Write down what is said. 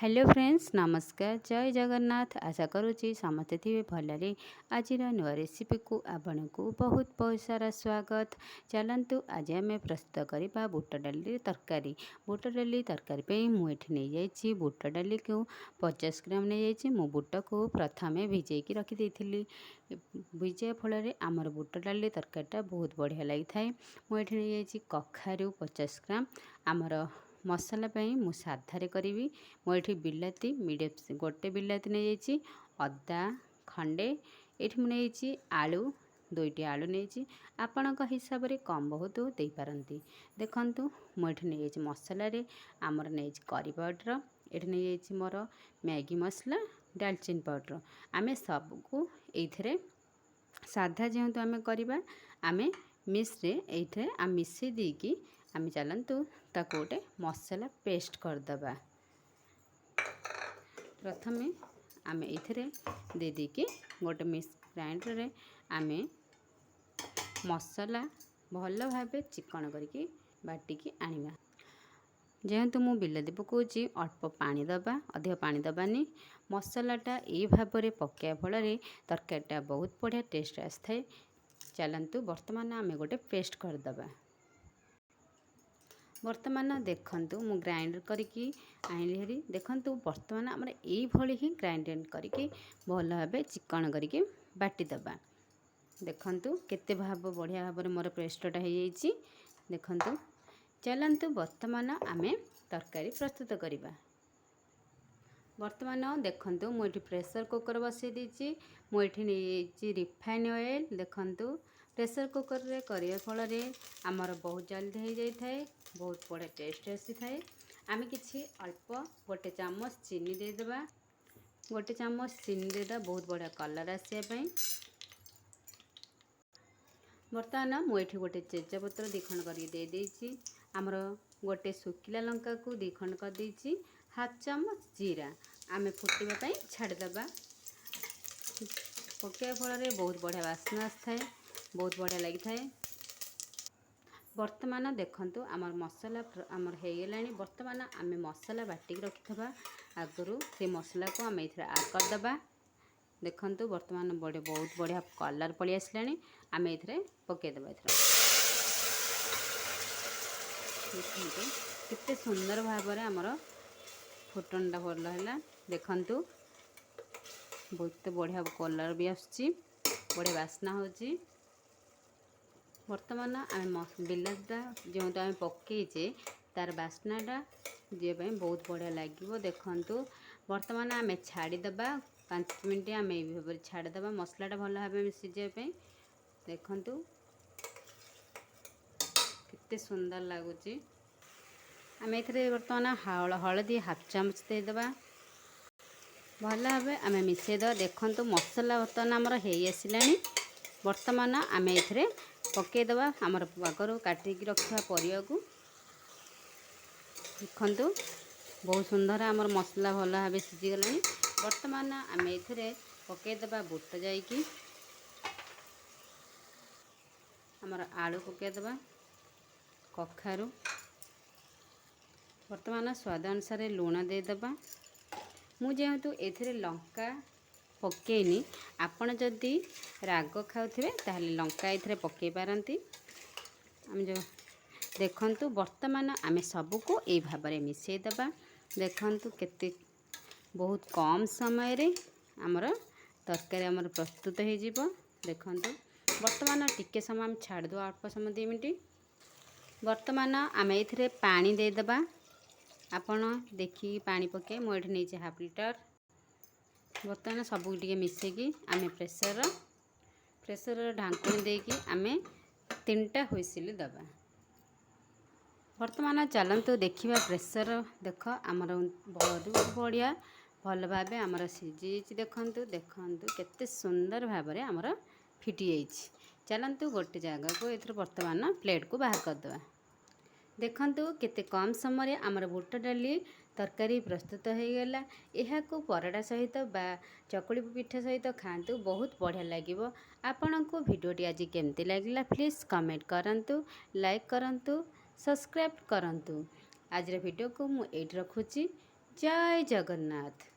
Hello friends नमस्कार जय जगन्नाथ आशा करुँची समस्ते थे भलरे आज नुआ रेसिपी को आपण को बहुत बहुत सारा स्वागत। चलतु आज आम प्रस्तुत करवा बुट डाली तरकारी। बुट डाली तरकारी पे मुझे नहीं जाइए बुट डाली को 50 ग्राम नहीं जाइए। मु बुट को प्रथमे भिजेकी रखी भिजा फल आमर बुट डाली तरकारीटा बहुत बढ़िया लगी थाए। मुझे नहीं जाइए कखारू 50 ग्राम। आमर मसला मु साधारे करी मुझे बिलाती मीडियम गोटे बिलाती नहीं जाइए। अदा खंडे ये नहीं आलू 2टी आलू नहीं आपण हिसाब से कम बहुत दे पारती। देखु मुझे नहीं जाइए मसला आमर नहीं करी पाउडर ये नहीं जाइए मोर मैगी मसला डालचीनी पाउडर। आमे सबको ये साधा जेहेतु आम करवा आम मिश्रे ये आम मिसई देकी आम चलतु ताको गोटे मसला पेस्ट करदबा। प्रथमे आम ये दे देकी गोटे ग्राइंडर रे आम मसला भल भाव चिकन करके बाटिकी आनिबा। जेहेतु मु बिलाती पकाउची अल्प पानी दबा अधिक पानी दबानी। मसलाटा ये भाव में पकाया फल तरकारीटा बहुत बढ़िया टेस्ट आसए। चलतु वर्तमान आम गोटे पेस्ट करदबा। वर्तमान देखंतु मु ग्राइंडर करके आइली हेरी देखंतु वर्तमान आमर यही ही ग्राइंडर करके भल भाव चिकन करके बाटी दबा। देखंतु केते भाव बढ़िया भाव मोर पेस्टटा हो जाइए। देखंतु चलतु वर्तमान आम तरकारी प्रस्तुत करवा। वर्तमान देखंतु मुझे प्रेशर कुकर बसई देछि। मुझे नहीं रिफाइन ऑयल। देखंतु प्रेशर कुकर रे करिया फल आमर बहुत जल्दी हो जाए बहुत बढ़िया टेस्ट आसी थाए। आम कि अल्प गोटे चामच चीनी देदेबा। गोटे चामच चीनी देदा बहुत बढ़िया कलर आसापी। बर्तमान मुझे गोटे तेजपत्र 2 खंड करके आमर गोटे सुखिला लंका को 2 खंड कर देछि। हाफ चामच जीरा आम फुटवाई छाड़देबा। पकाया फल बहुत बढ़िया बास्ना आए बहुत बढ़िया लगी थाए। वर्तमान देखंतु आमर मसला आमर हो गला। वर्तमान आम मसला बाटिक रखिथबा आगरू से मसला को आम ये आड करदबा। देखंतु वर्तमान बड़े बहुत बढ़िया कलर पड़ी आसला। आम ये पकईदबा। देखंतु कितने सुंदर भाव में आमर फुटनटा भल है। देखंतु बहुत बढ़िया कलर भी आसुची बढ़िया बास्ना होची। वर्तमान आम बिलाटा जो आम पकईचे तार बास्नाटा जे बहुत बढ़िया लगे। देखंतु वर्तमान आम छाड़ीदबा 5 मिनट आम ये भाव छाड़ीदबा मसलाटा भल भाव में सीझापी। देखंतु कितने सुंदर लगुच। आम ये वर्तमान हलदी हाफ चामच देदेबा भल भाव आम मिसेद। देखंतु मसला वर्तमान आमर हो आसला। वर्तमान आम ये पकईदबा आमर आगर काटिकी रखा परिया को। देखंतु बहुत सुंदर आमर मसला भल भाव सीझीगला। वर्तमान आम ये पकईदबा बुट जाइकी आमर आलू पकईदबा कखारू। वर्तमान स्वाद अनुसार लुण देदेबा। मु जेहेतु ए लंका पकईनी आपण जदि राग खाऊे ताहले लंका ये पकई पारती। आम जो देखंतु वर्तमान आम सबको ये भाव में मिसईदबा। देखंतु केते बहुत कम समय रे आमर तरकारी आमर प्रस्तुत हो जिवो। देखंतु वर्तमान टिके समय आम छाड़ दो अल्प समय 2 मिनट। वर्तमान आम ये पानी देदेबा। आपण देखी पानी पके मुझे नहीं हाफ लिटर। बर्तमान सबू टे मिसेकी आम प्रेसर ढांकुणी देकी आम 3टा हुइसिल दबा। वर्तमान चलतु देखा प्रेसर देख आमर बहुत बढ़िया भल भाव आमर सीझी। देखंतु देखंतु केते सुंदर भाव में आमर फिटी जाइए। चलतु गोटे जगह को ये वर्तमान प्लेट को बाहर करदे। देखंतु केते कम समय आमर बुट डाली तरकारी प्रस्तुत हो गला। यह को पराठा सहित बा चकुली पिठा सहित खातु बहुत बढ़िया लगे। आपण को वीडियोटी आज केमती लगला प्लीज़ कमेंट करंतु लाइक करंतु सब्सक्राइब करंतु। आज वीडियो को मु एट रखुची। ଜୟ ଜଗନ୍ନାଥ।